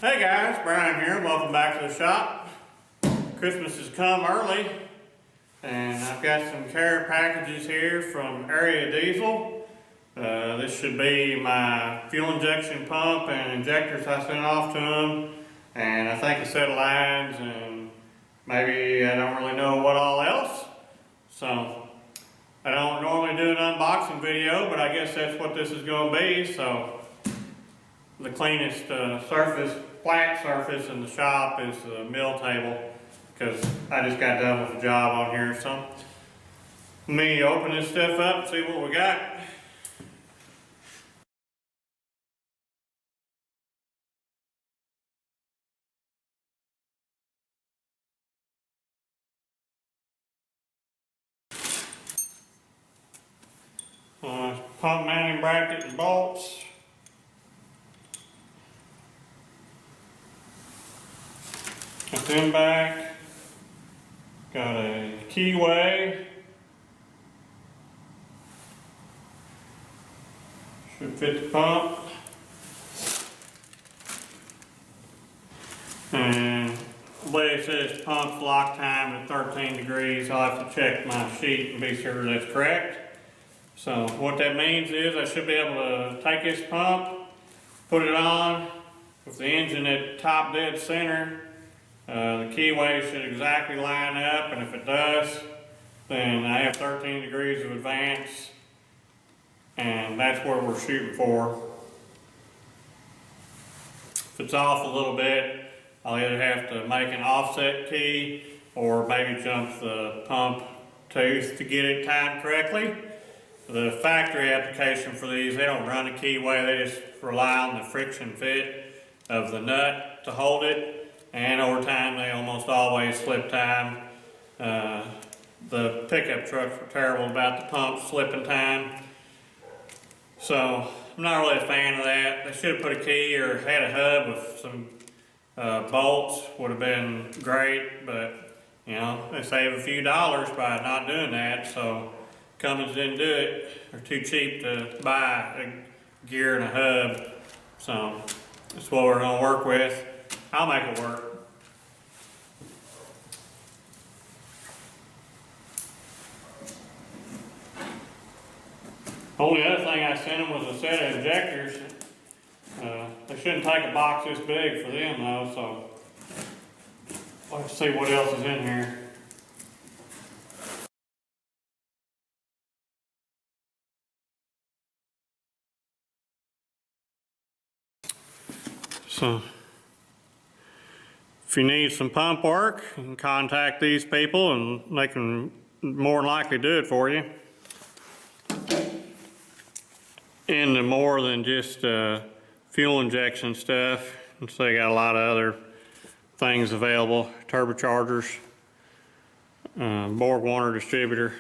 Hey guys, Brian here. Welcome back to the shop. Christmas has come early, and I've got some care packages here from Area Diesel. This should be my fuel injection pump and injectors I sent off to them, and I think a set of lines, and maybe I don't really know what all else. So I don't normally do an unboxing video, but I guess that's what this is going to be. So the cleanest flat surface in the shop is the mill table, because I just got done with the job on here. So let me open this stuff up and see what we got. Pump mounting bracket and bolts. Got them back. Got a keyway. Should fit the pump. And the way it says pump's lock time at 13 degrees, I'll have to check my sheet and be sure that's correct. So what that means is I should be able to take this pump, put it on with the engine at top dead center. The keyway should exactly line up, and if it does, then I have 13 degrees of advance, and that's where we're shooting for. If it's off a little bit, I'll either have to make an offset key or maybe jump the pump tooth to get it timed correctly. The factory application for these, they don't run a keyway, they just rely on the friction fit of the nut to hold it. And over time, they almost always slip time. The pickup trucks were terrible about the pump slipping time. So I'm not really a fan of that. They should have put a key or had a hub with some bolts, would have been great, but you know, they save a few dollars by not doing that. So Cummins didn't do it. They're too cheap to buy a gear and a hub. So that's what we're gonna work with. I'll make it work. Only other thing I sent them was a set of injectors. They shouldn't take a box this big for them though, so let's see what else is in here. So if you need some pump work, you can contact these people and they can more than likely do it for you. Into more than just fuel injection stuff. And so they got a lot of other things available. Turbochargers, Borg Warner distributor.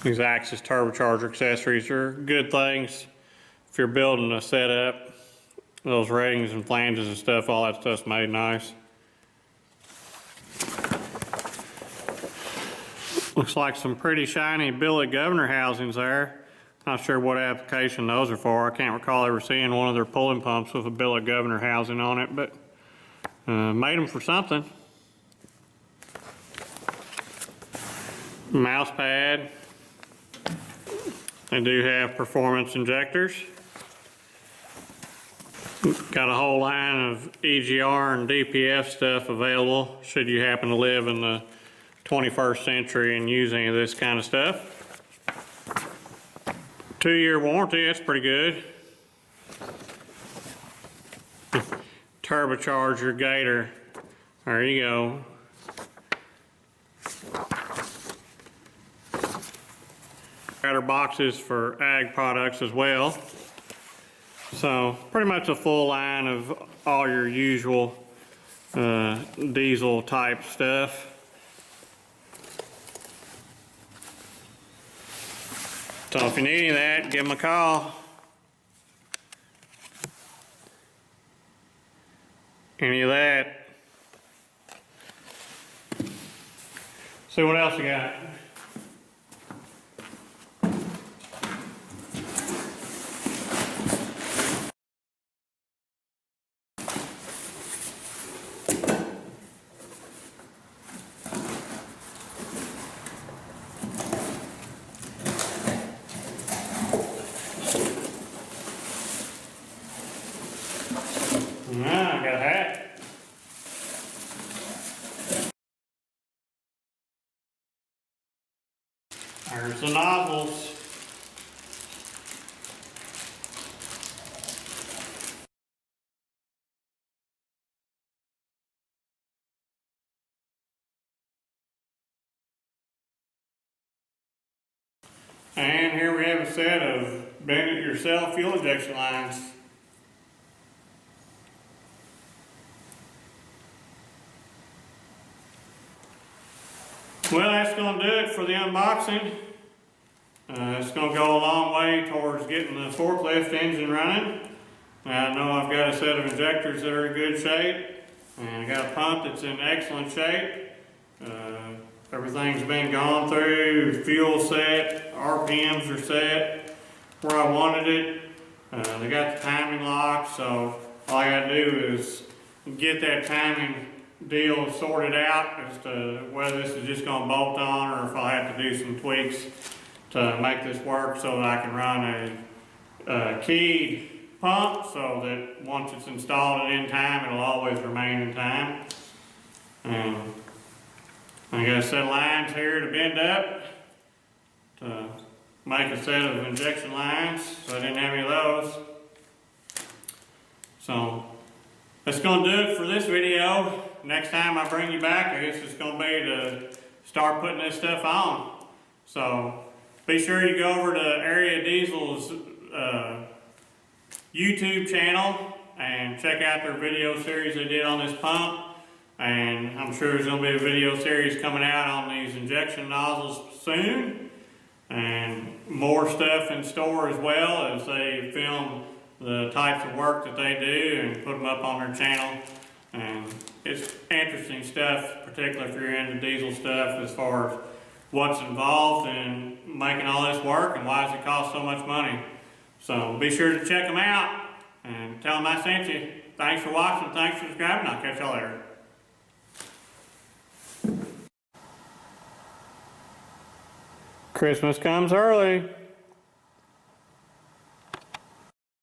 These Axis turbocharger accessories are good things if you're building a setup. Those ratings and flanges and stuff, all that stuff's made nice. Looks like some pretty shiny billet governor housings there. Not sure what application those are for. I can't recall ever seeing one of their pulling pumps with a billet governor housing on it, but made them for something. Mouse pad. They do have performance injectors. Got a whole line of EGR and DPF stuff available should you happen to live in the 21st century and use any of this kind of stuff. 2-year warranty, that's pretty good. Turbocharger gator, there you go. Got our boxes for ag products as well. So pretty much a full line of all your usual diesel type stuff. So if you need any of that, give them a call. Any of that. See what else you got. And here we have a set of bend-it-yourself fuel injection lines. Well, that's going to do it for the unboxing. It's going to go a long way towards getting the forklift engine running. I know I've got a set of injectors that are in good shape, and I got a pump that's in excellent shape. Everything's been gone through, fuel set, RPMs are set where I wanted it. They got the timing locked, so all I got to do is get that timing deal sorted out as to whether this is just going to bolt on or if I have to do some tweaks to make this work so that I can run a keyed pump so that once it's installed in time, it'll always remain in time. I got a set of lines here to bend up to make a set of injection lines, so I didn't have any of those. So that's going to do it for this video. Next time I bring you back, I guess it's going to be to start putting this stuff on. So be sure you go over to Area Diesel's YouTube channel and check out their video series they did on this pump. And I'm sure there's going to be a video series coming out on these injection nozzles soon. And more stuff in store as well as they film the types of work that they do and put them up on their channel. And it's interesting stuff, particularly if you're into diesel stuff, as far as what's involved in making all this work and why does it cost so much money. So be sure to check them out and tell them I sent you. Thanks for watching, thanks for subscribing, I'll catch y'all later. Christmas comes early.